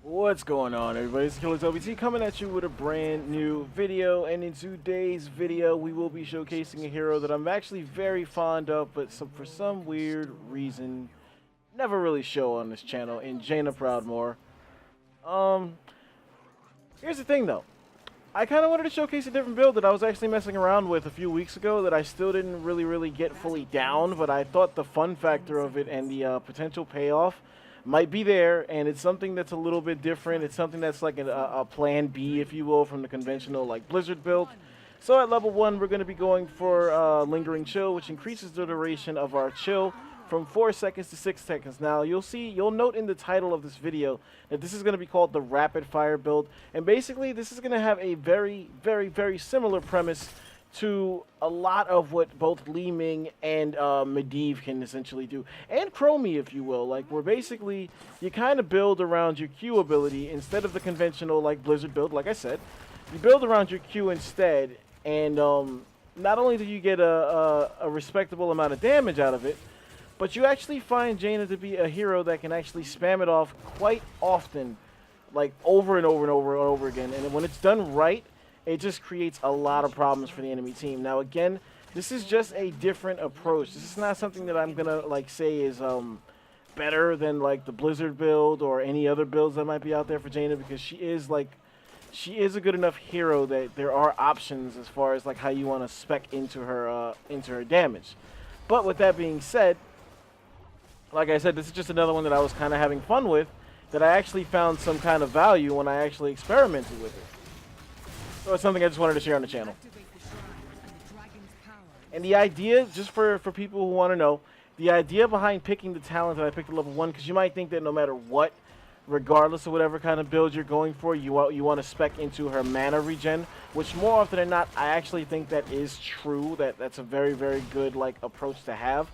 What's going on, everybody? It's Killer WT coming at you with a brand new video, and in today's video we will be showcasing a hero that I'm actually very fond of, but for some weird reason never really show on this channel, in Jaina Proudmore. Here's the thing though. I kind of wanted to showcase a different build that I was actually messing around with a few weeks ago that I still didn't really get fully down, but I thought the fun factor of it and the potential payoff might be there, and it's something that's a little bit different. It's something that's like a plan B, if you will, from the conventional like Blizzard build. So at level 1, we're going to be going for Lingering Chill, which increases the duration of our chill from 4 seconds to 6 seconds. Now you'll note in the title of this video that this is going to be called the Rapid Fire build, and basically this is going to have a very similar premise to a lot of what both Li Ming and Medivh can essentially do, and Chromie, if you will. Like, where basically you kind of build around your Q ability instead of the conventional like Blizzard build. Like I said, you build around your Q instead, and not only do you get a respectable amount of damage out of it, but you actually find Jaina to be a hero that can actually spam it off quite often, like over and over again. And when it's done right, it just creates a lot of problems for the enemy team. Now again, this is just a different approach. This is not something that I'm gonna like say is better than like the Blizzard build or any other builds that might be out there for Jaina, because she is a good enough hero that there are options as far as like how you want to spec into her damage. But with that being said, like I said, this is just another one that I was kind of having fun with, that I actually found some kind of value when I actually experimented with it. So it's something I just wanted to share on the channel. And the idea, just for people who want to know, the idea behind picking the talent that I picked at level 1, because you might think that no matter what, regardless of whatever kind of build you're going for, you want to spec into her mana regen, which more often than not, I actually think that is true. That's a very good like approach to have.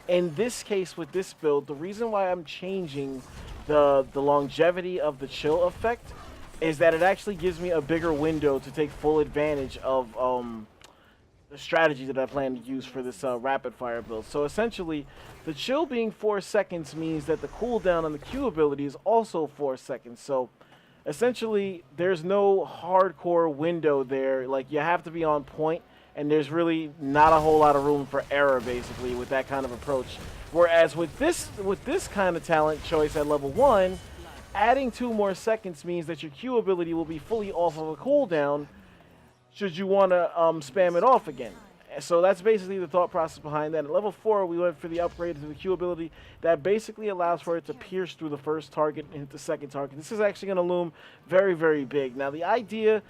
In this case, with this build, the reason why I'm changing the longevity of the chill effect is that it actually gives me a bigger window to take full advantage of the strategy that I plan to use for this rapid fire build. So essentially, the chill being 4 seconds means that the cooldown on the Q ability is also 4 seconds. So essentially, there's no hardcore window there. Like, you have to be on point, and there's really not a whole lot of room for error, basically, with that kind of approach. Whereas with this kind of talent choice at level 1, adding 2 more seconds means that your Q ability will be fully off of a cooldown should you want to spam it off again. So that's basically the thought process behind that. At level 4, we went for the upgrade to the Q ability that basically allows for it to pierce through the first target and hit the second target. This is actually going to loom very big. Now, the idea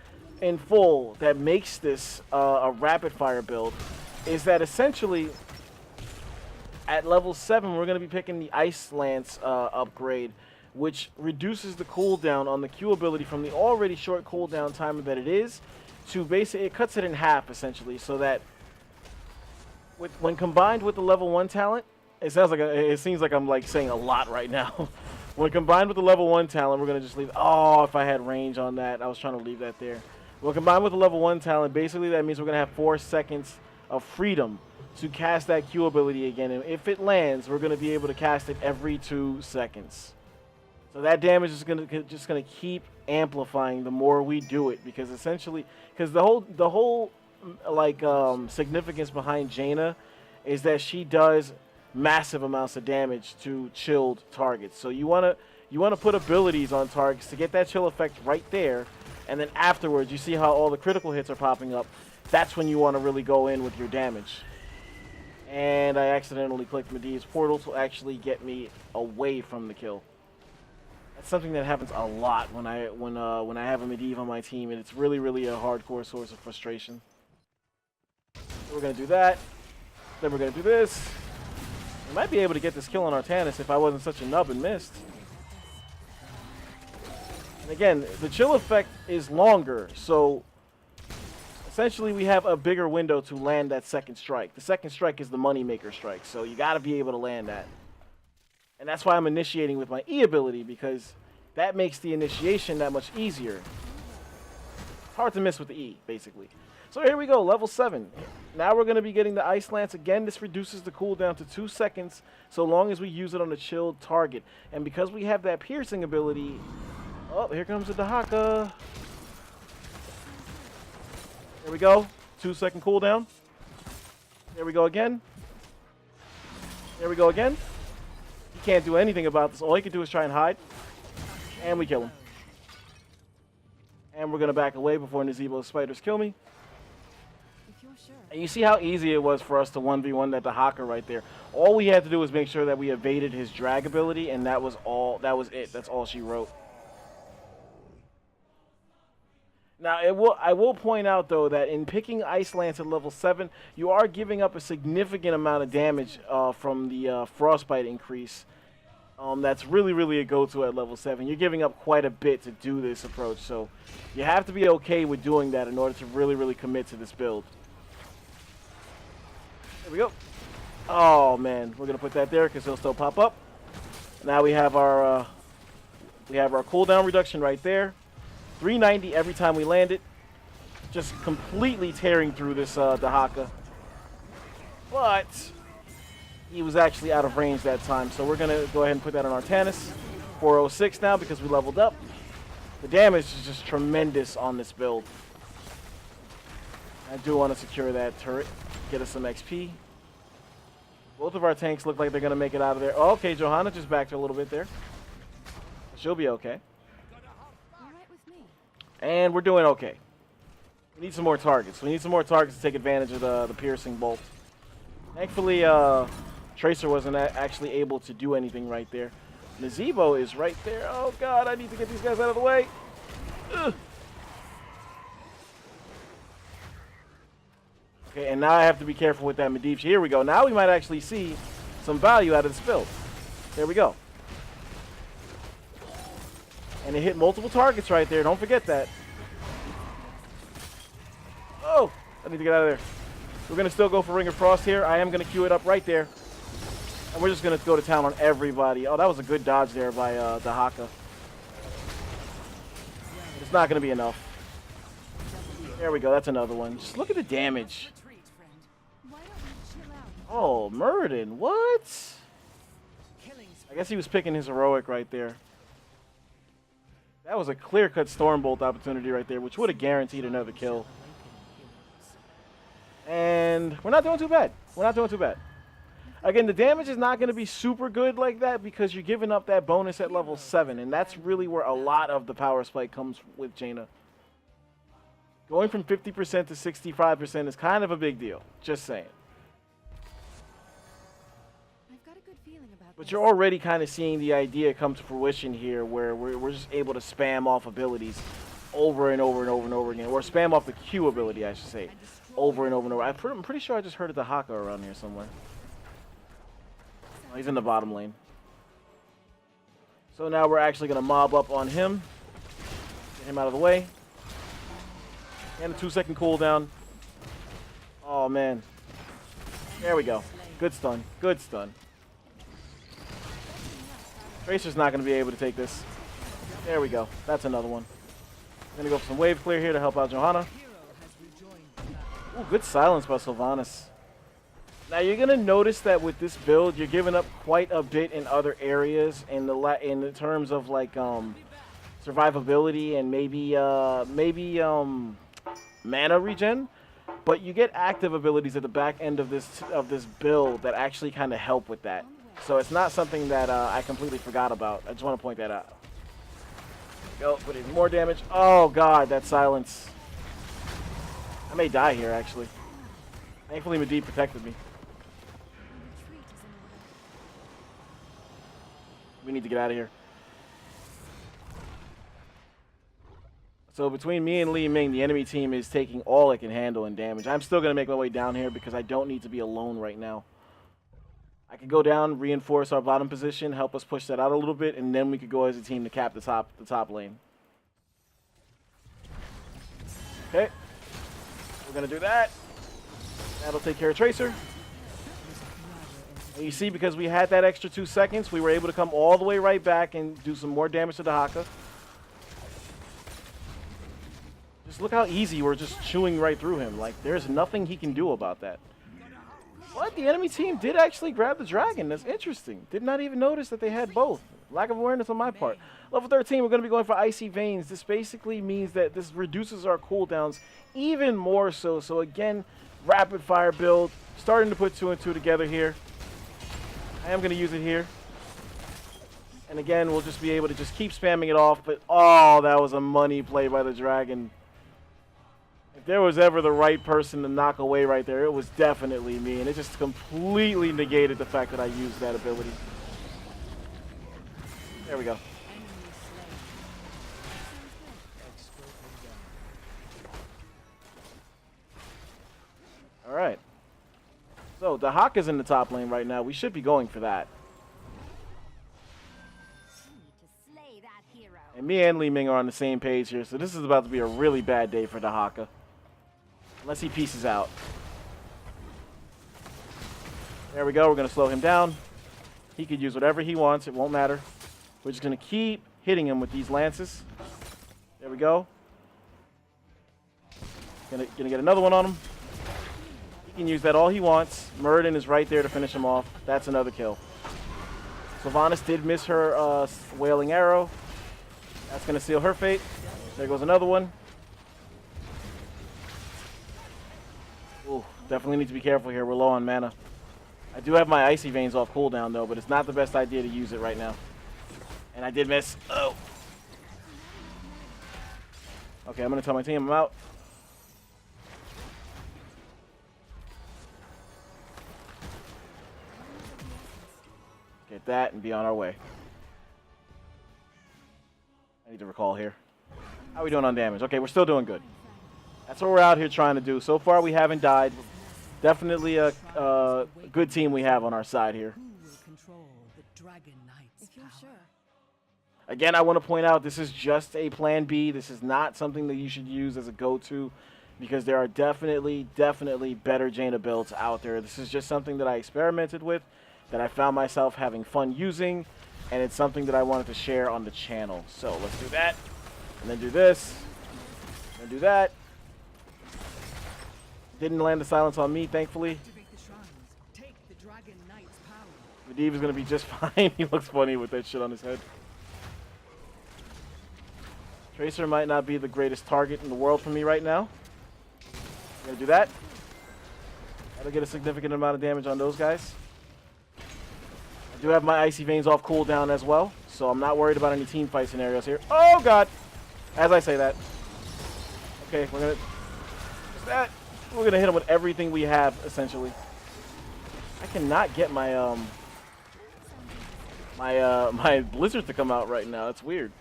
in full that makes this a rapid fire build is that essentially at level 7, we're going to be picking the Ice Lance upgrade, which reduces the cooldown on the Q ability from the already short cooldown timer that it is to basically, it cuts it in half essentially, so that when combined with the level 1 talent, it seems like I'm like saying a lot right now. When combined with the level 1 talent, we're gonna just leave. Oh, if I had range on that, I was trying to leave that there. Well, combined with the level 1 talent, basically that means we're gonna have 4 seconds of freedom to cast that Q ability again, and if it lands, we're gonna be able to cast it every 2 seconds. So that damage is just gonna keep amplifying the more we do it, because essentially, because the whole like significance behind Jaina is that she does massive amounts of damage to chilled targets. So you wanna put abilities on targets to get that chill effect right there, and then afterwards you see how all the critical hits are popping up. That's when you want to really go in with your damage. And I accidentally clicked Medivh's portal to actually get me away from the kill. That's something that happens a lot when I have a Medivh on my team, and it's really a hardcore source of frustration. So we're gonna do that. Then we're gonna do this. We might be able to get this kill on Artanis if I wasn't such a nub and missed. And again, the chill effect is longer, so essentially we have a bigger window to land that second strike. The second strike is the moneymaker strike, so you gotta be able to land that. And that's why I'm initiating with my E ability, because that makes the initiation that much easier. Hard to miss with the E, basically. So here we go, level 7. Now we're going to be getting the Ice Lance. Again, this reduces the cooldown to 2 seconds so long as we use it on a chilled target. And because we have that piercing ability, Oh, here comes the Dahaka. There we go. 2-second cooldown. There we go again. There we go again. He can't do anything about this. All he can do is try and hide. And we kill him. And we're going to back away before Nazebo's spiders kill me. And you see how easy it was for us to 1v1 that Dahaka right there. All we had to do was make sure that we evaded his drag ability, and that was all. That was it. That's all she wrote. Now, I will point out, though, that in picking Ice Lance at level 7, you are giving up a significant amount of damage from the Frostbite increase. That's really, really a go-to at level 7. You're giving up quite a bit to do this approach, so you have to be okay with doing that in order to really, really commit to this build. There we go. Oh, man. We're going to put that there because he'll still pop up. Now we have our cooldown reduction right there. 390 every time we land it. Just completely tearing through this Dahaka. But he was actually out of range that time, so we're going to go ahead and put that on our Tannis. 406 now because we leveled up. The damage is just tremendous on this build. I do want to secure that turret, get us some XP. Both of our tanks look like they're going to make it out of there. Oh, okay, Johanna just backed a little bit there. She'll be okay. And we're doing okay. We need some more targets. We need some more targets to take advantage of the piercing bolt. Thankfully, Tracer wasn't actually able to do anything right there. Nazebo is right there. Oh, God, I need to get these guys out of the way. Ugh. Okay, and now I have to be careful with that Medivh. Here we go. Now we might actually see some value out of this build. There we go. And it hit multiple targets right there. Don't forget that. Oh, I need to get out of there. We're going to still go for Ring of Frost here. I am going to queue it up right there. And we're just going to go to town on everybody. Oh, that was a good dodge there by Dahaka. It's not going to be enough. There we go. That's another one. Just look at the damage. Oh, Muradin. What? I guess he was picking his heroic right there. That was a clear-cut Stormbolt opportunity right there, which would have guaranteed another kill. And we're not doing too bad. We're not doing too bad. Again, the damage is not going to be super good like that because you're giving up that bonus at level 7, and that's really where a lot of the power spike comes with Jaina. Going from 50% to 65% is kind of a big deal. Just saying. But you're already kind of seeing the idea come to fruition here where we're just able to spam off abilities over and over and over and over again. Or spam off the Q ability, I should say. Over and over and over. I'm pretty sure I just heard of the Dahaka around here somewhere. Oh, he's in the bottom lane. So now we're actually going to mob up on him. Get him out of the way. And a 2-second cooldown. Oh, man. There we go. Good stun. Good stun. Tracer's not going to be able to take this. There we go. That's another one. I'm going to go for some wave clear here to help out Johanna. Ooh, good silence by Sylvanas. Now you're going to notice that with this build, you're giving up quite a bit in other areas in the terms of like survivability and maybe mana regen. But you get active abilities at the back end of this build that actually kind of help with that. So it's not something that I completely forgot about. I just want to point that out. Go, put in more damage. Oh, God, that silence. I may die here, actually. Thankfully, Medivh protected me. We need to get out of here. So between me and Li Ming, the enemy team is taking all it can handle in damage. I'm still going to make my way down here because I don't need to be alone right now. I could go down, reinforce our bottom position, help us push that out a little bit, and then we could go as a team to cap the top lane. Okay. We're going to do that. That'll take care of Tracer. And you see, because we had that extra 2 seconds, we were able to come all the way right back and do some more damage to Dahaka. Just look how easy we're just chewing right through him. Like, there's nothing he can do about that. What? The enemy team did actually grab the dragon. That's interesting. Did not even notice that they had both. Lack of awareness on my part. Level 13, we're going to be going for Icy Veins. This basically means that this reduces our cooldowns even more so. So again, rapid fire build. Starting to put 2 and 2 together here. I am going to use it here. And again, we'll just be able to just keep spamming it off. But, oh, that was a money play by the dragon. If there was ever the right person to knock away right there, it was definitely me. And it just completely negated the fact that I used that ability. There we go. All right. So, Dahaka's in the top lane right now. We should be going for that. And me and Li Ming are on the same page here, so this is about to be a really bad day for Dahaka. Unless he pieces out. There we go. We're going to slow him down. He could use whatever he wants. It won't matter. We're just going to keep hitting him with these lances. There we go. Gonna get another one on him. He can use that all he wants. Muradin is right there to finish him off. That's another kill. Sylvanas did miss her Wailing Arrow. That's going to seal her fate. There goes another one. Ooh, definitely need to be careful here. We're low on mana. I do have my Icy Veins off cooldown, though, but it's not the best idea to use it right now. And I did miss. Oh. Okay, I'm going to tell my team I'm out. Get that and be on our way. I need to recall here. How are we doing on damage? Okay, we're still doing good. That's what we're out here trying to do. So far, we haven't died. Definitely a good team we have on our side here. Again, I want to point out this is just a plan B. This is not something that you should use as a go-to because there are definitely better Jaina builds out there. This is just something that I experimented with, that I found myself having fun using, and it's something that I wanted to share on the channel. So let's do that, and then do this, and do that. Didn't land the silence on me, thankfully. Medivh is going to be just fine. He looks funny with that shit on his head. Tracer might not be the greatest target in the world for me right now. I'm going to do that. That'll get a significant amount of damage on those guys. I do have my Icy Veins off cooldown as well, so I'm not worried about any team fight scenarios here. Oh, God! As I say that. Okay, we're going to hit him with everything we have, essentially. I cannot get my my Blizzard to come out right now. It's weird.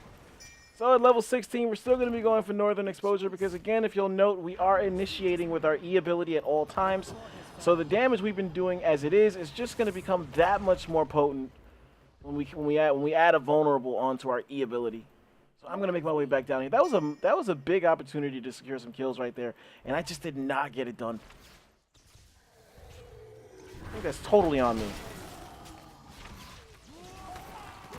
So at level 16, we're still going to be going for Northern Exposure because, again, if you'll note, we are initiating with our E ability at all times. So the damage we've been doing as it is just going to become that much more potent when we add a vulnerable onto our E ability. So I'm going to make my way back down here. That was a big opportunity to secure some kills right there, and I just did not get it done. I think that's totally on me.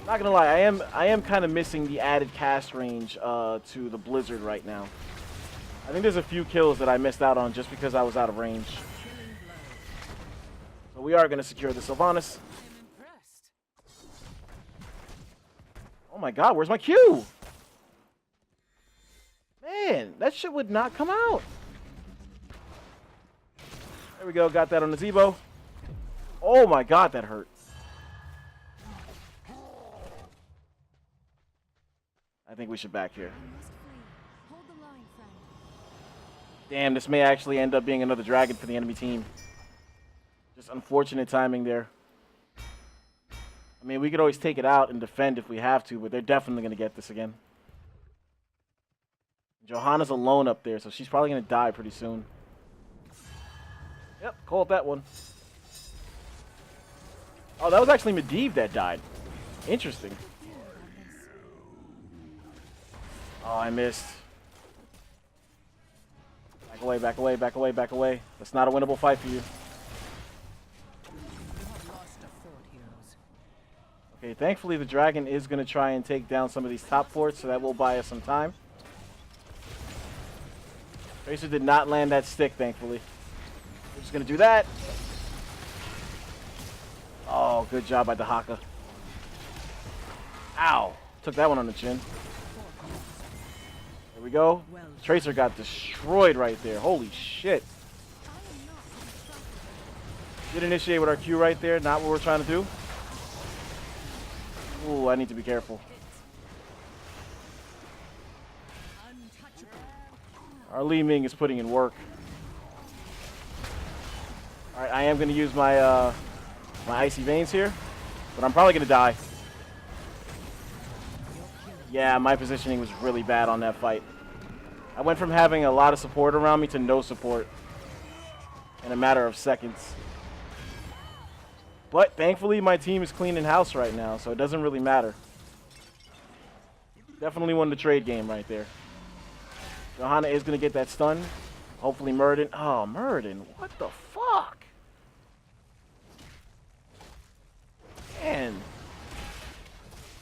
Not gonna lie, I am kind of missing the added cast range to the Blizzard right now. I think there's a few kills that I missed out on just because I was out of range. So we are gonna secure the Sylvanas. Oh my God, where's my Q? Man, that shit would not come out. There we go, got that on the Zebo. Oh my God, that hurt. I think we should back here. Damn, this may actually end up being another dragon for the enemy team. Just unfortunate timing there. I mean, we could always take it out and defend if we have to, but they're definitely going to get this again. Johanna's alone up there, so she's probably going to die pretty soon. Yep, called that one. Oh, that was actually Medivh that died. Interesting. Oh, I missed. Back away, back away, back away, back away. That's not a winnable fight for you. Okay, thankfully the dragon is going to try and take down some of these top forts, so that will buy us some time. Tracer did not land that stick, thankfully. We're just going to do that. Oh, good job by Dahaka. Ow. Took that one on the chin. There we go. Tracer got destroyed right there. Holy shit. Did initiate with our Q right there. Not what we're trying to do. Ooh, I need to be careful. Our Li Ming is putting in work. Alright, I am going to use my my Icy Veins here, but I'm probably going to die. Yeah, my positioning was really bad on that fight. I went from having a lot of support around me to no support in a matter of seconds. But thankfully, my team is cleaning house right now, so it doesn't really matter. Definitely won the trade game right there. Jaina is going to get that stun. Hopefully Muradin. Oh, Muradin. What the fuck? Man.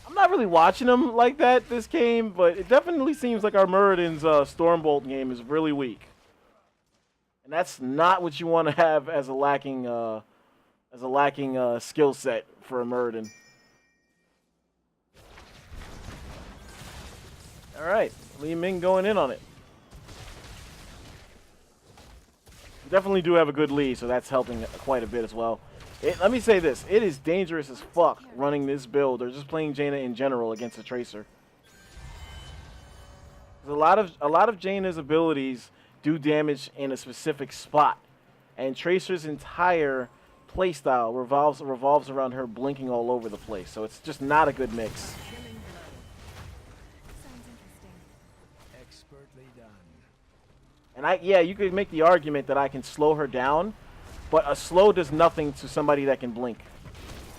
I'm not really watching him like that this game, but it definitely seems like our Muradin's Stormbolt game is really weak. And that's not what you want to have as a lacking skill set for a Muradin. All right, Li Ming going in on it. We definitely do have a good lead, so that's helping quite a bit as well. Let me say this, it is dangerous as fuck running this build or just playing Jaina in general against a Tracer. A lot of Jaina's abilities do damage in a specific spot, and Tracer's entire playstyle revolves around her blinking all over the place, so it's just not a good mix. And yeah, you could make the argument that I can slow her down, but a slow does nothing to somebody that can blink.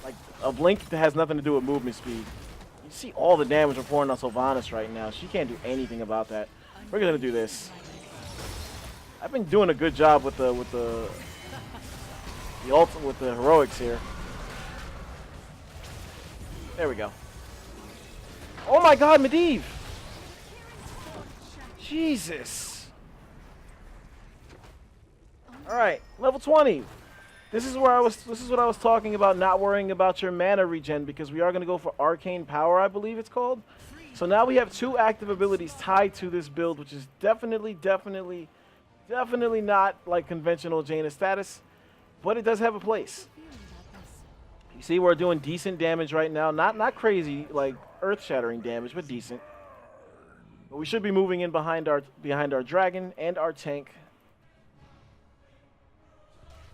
Like, a blink has nothing to do with movement speed. You see all the damage we're pouring on Sylvanas right now. She can't do anything about that. We're gonna do this. I've been doing a good job with the heroics here. There we go. Oh my God, Medivh! Jesus. All right, level 20. This is what I was talking about, not worrying about your mana regen, because we are going to go for Arcane Power, I believe it's called. So now we have 2 active abilities tied to this build, which is definitely not like conventional Jaina status, but it does have a place. You see, we're doing decent damage right now, not crazy like earth-shattering damage, but decent. But we should be moving in behind our dragon and our tank.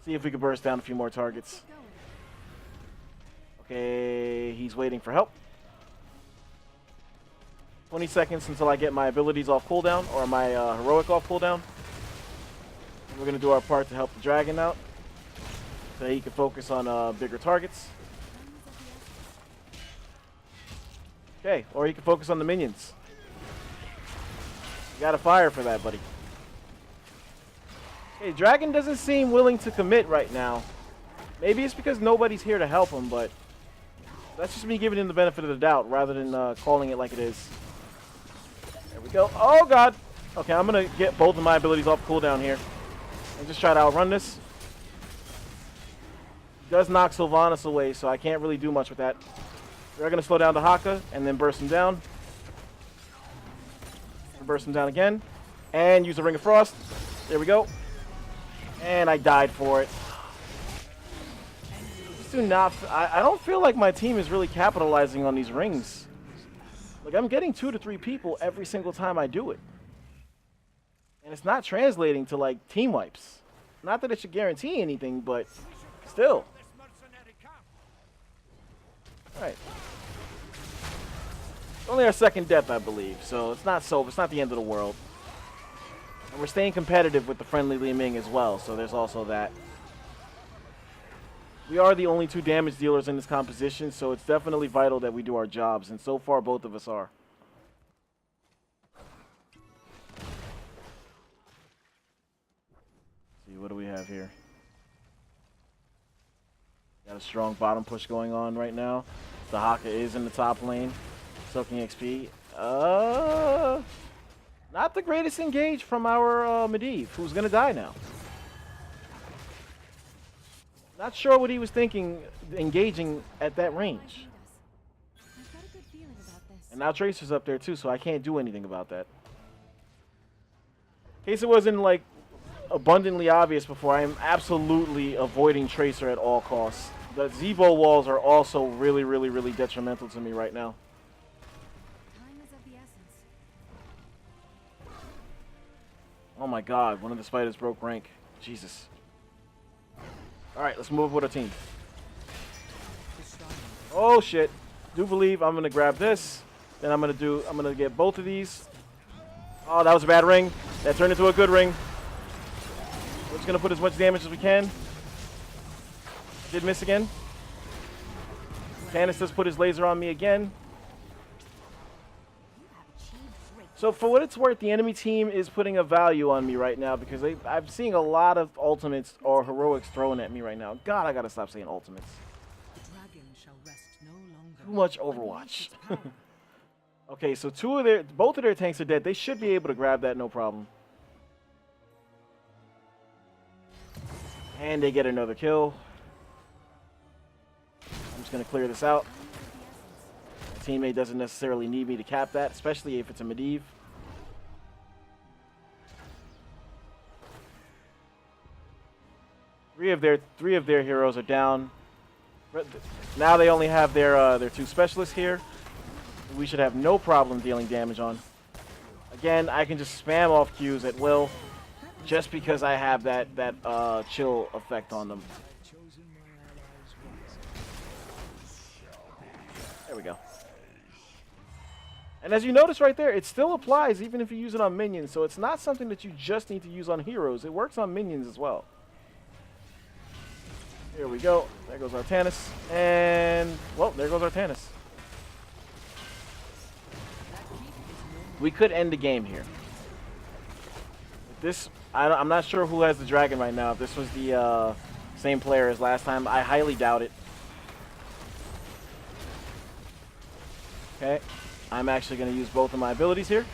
See if we can burst down a few more targets. Okay, he's waiting for help. 20 seconds until I get my abilities off cooldown, or my heroic off cooldown. We're going to do our part to help the dragon out, so he can focus on bigger targets. Okay, or he can focus on the minions. You gotta fire for that, buddy. Okay, Dragon doesn't seem willing to commit right now. Maybe it's because nobody's here to help him, but that's just me giving him the benefit of the doubt rather than calling it like it is. There we go. Oh, God. Okay, I'm going to get both of my abilities off cooldown here and just try to outrun this. He does knock Sylvanas away, so I can't really do much with that. We're going to slow down the Haka and then burst him down. Burst him down again. And use the Ring of Frost. There we go. And I died for it. I don't feel like my team is really capitalizing on these rings. Like, I'm getting 2 to 3 people every single time I do it. And it's not translating to, like, team wipes. Not that it should guarantee anything, but still. Alright. It's only our second death, I believe, so it's not the end of the world. And we're staying competitive with the friendly Li Ming as well, so there's also that. We are the only 2 damage dealers in this composition, so it's definitely vital that we do our jobs, and so far both of us are. Let's see, what do we have here? Got a strong bottom push going on right now. The Haka is in the top lane, soaking XP. Not the greatest engage from our Medivh, who's gonna die now. Not sure what he was thinking, engaging at that range. And now Tracer's up there too, so I can't do anything about that. In case it wasn't like abundantly obvious before, I am absolutely avoiding Tracer at all costs. The Zebo walls are also really, really, really detrimental to me right now. Time is of the essence. Oh my god, one of the spiders broke rank. Jesus. Alright, let's move with our team. Oh shit. Do believe I'm gonna grab this. Then I'm gonna get both of these. Oh, that was a bad ring. That turned into a good ring. We're just gonna put as much damage as we can. Did miss again. Tannis does put his laser on me again. So for what it's worth, the enemy team is putting a value on me right now because I'm seeing a lot of ultimates or heroics thrown at me right now. God, I gotta stop saying ultimates. The dragon shall rest no longer. Too much Overwatch. Okay, so both of their tanks are dead. They should be able to grab that, no problem. And they get another kill. I'm just gonna clear this out. My teammate doesn't necessarily need me to cap that, especially if it's a Medivh. Three of their heroes are down. Now they only have their two specialists here. We should have no problem dealing damage on. Again, I can just spam off Qs at will, just because I have that chill effect on them. There we go. And as you notice right there, it still applies even if you use it on minions, so it's not something that you just need to use on heroes. It works on minions as well. Here we go. There goes our Tannis. And, well, there goes our Tannis. We could end the game here. This, I'm not sure who has the dragon right now. If this was the same player as last time, I highly doubt it. Okay, I'm actually going to use both of my abilities here.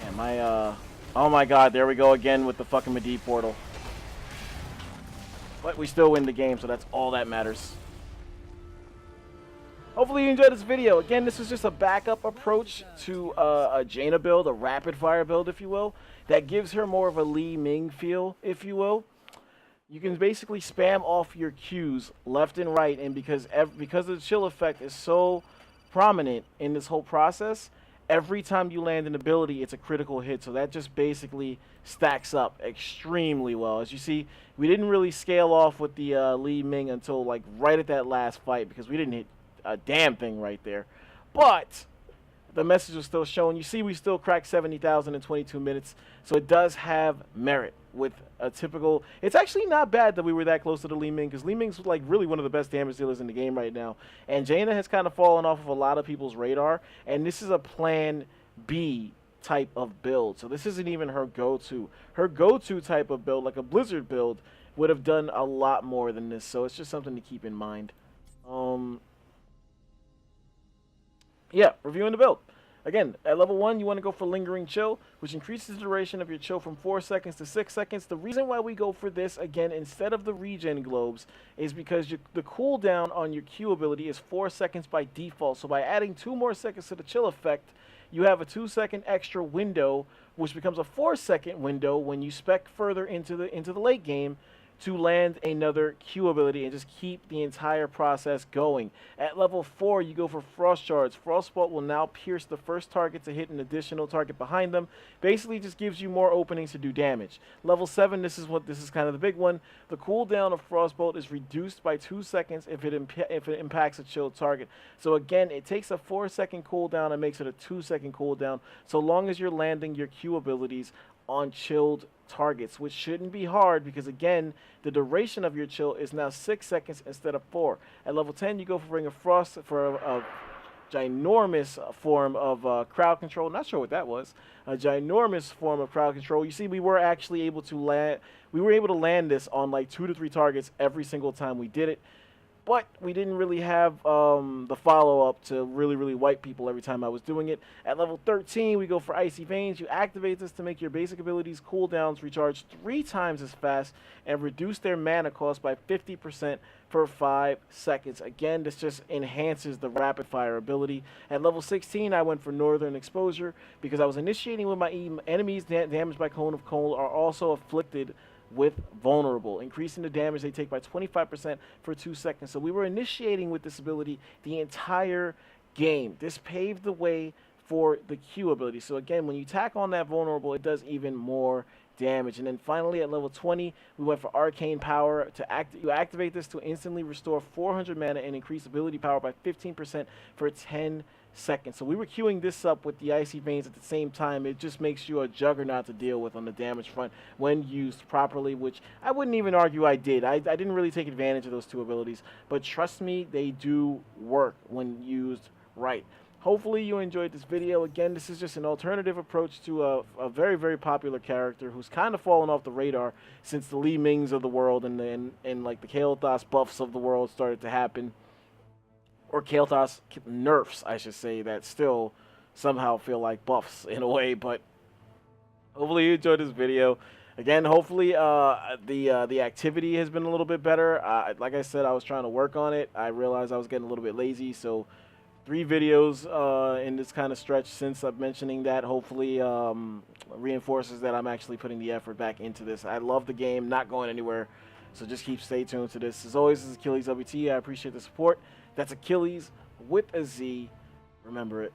And my, oh my god, there we go again with the fucking Medivh portal. But we still win the game, so that's all that matters. Hopefully you enjoyed this video. Again, this is just a backup approach to a Jaina build, a rapid fire build, if you will, that gives her more of a Li Ming feel, if you will. You can basically spam off your Qs left and right, and because the chill effect is so prominent in this whole process, every time you land an ability, it's a critical hit. So that just basically stacks up extremely well. As you see, we didn't really scale off with the Li Ming until like right at that last fight because we didn't hit a damn thing right there. But the message was still showing. You see, we still cracked 70,000 in 22 minutes. So it does have merit with a typical... It's actually not bad that we were that close to the Li Ming, because Li Ming's like really one of the best damage dealers in the game right now. And Jaina has kind of fallen off of a lot of people's radar. And this is a plan B type of build. So this isn't even her go-to. Her go-to type of build, like a Blizzard build, would have done a lot more than this. So it's just something to keep in mind. Yeah, reviewing the build. Again, at level 1, you want to go for Lingering Chill, which increases the duration of your chill from 4 seconds to 6 seconds. The reason why we go for this, again, instead of the regen globes, is because the cooldown on your Q ability is 4 seconds by default. So by adding 2 more seconds to the chill effect, you have a 2-second extra window, which becomes a 4-second window when you spec further into the late game to land another Q ability and just keep the entire process going. At level 4, you go for Frost Shards. Frostbolt will now pierce the first target to hit an additional target behind them. Basically just gives you more openings to do damage. Level 7, this is kind of the big one. The cooldown of Frostbolt is reduced by 2 seconds if it impacts a chilled target. So again, it takes a 4-second cooldown and makes it a 2-second cooldown, so long as you're landing your Q abilities on chilled targets, which shouldn't be hard because, again, the duration of your chill is now 6 seconds instead of 4. At level 10, you go for Ring of Frost for a ginormous form of crowd control. Not sure what that was. A ginormous form of crowd control. You see, we were actually able to land. We were able to land this on like 2 to 3 targets every single time we did it. but we didn't really have the follow-up to really wipe people every time I was doing it. At level 13, we go for Icy Veins. You activate this to make your basic abilities cooldowns recharge 3 times as fast and reduce their mana cost by 50% for 5 seconds. Again, this just enhances the rapid fire ability. At level 16, I went for Northern Exposure because I was initiating with my enemies damaged by Cone of Cold are also afflicted with vulnerable, increasing the damage they take by 25% for 2 seconds. So we were initiating with this ability the entire game. This paved the way for the Q ability. So again, when you tack on that vulnerable, it does even more damage. And then finally at level 20, we went for Arcane Power. You activate this to instantly restore 400 mana and increase ability power by 15% for 10 seconds. So we were queuing this up with the Icy Veins at the same time. It just makes you a juggernaut to deal with on the damage front when used properly, which I wouldn't even argue I did. I didn't really take advantage of those 2 abilities, but trust me, they do work when used right. Hopefully you enjoyed this video. Again, this is just an alternative approach to a very popular character who's kind of fallen off the radar since the Li Mings of the world and like the Kael'thas buffs of the world started to happen. Or Kael'thas nerfs, I should say, that still somehow feel like buffs in a way. But hopefully you enjoyed this video. Again, hopefully the activity has been a little bit better. Like I said, I was trying to work on it. I realized I was getting a little bit lazy, so 3 videos in this kind of stretch since I'm mentioning that hopefully reinforces that I'm actually putting the effort back into this. I love the game, not going anywhere, so just stay tuned to this. As always, this is Achilles WT. I appreciate the support. That's Achilles with a Z. Remember it.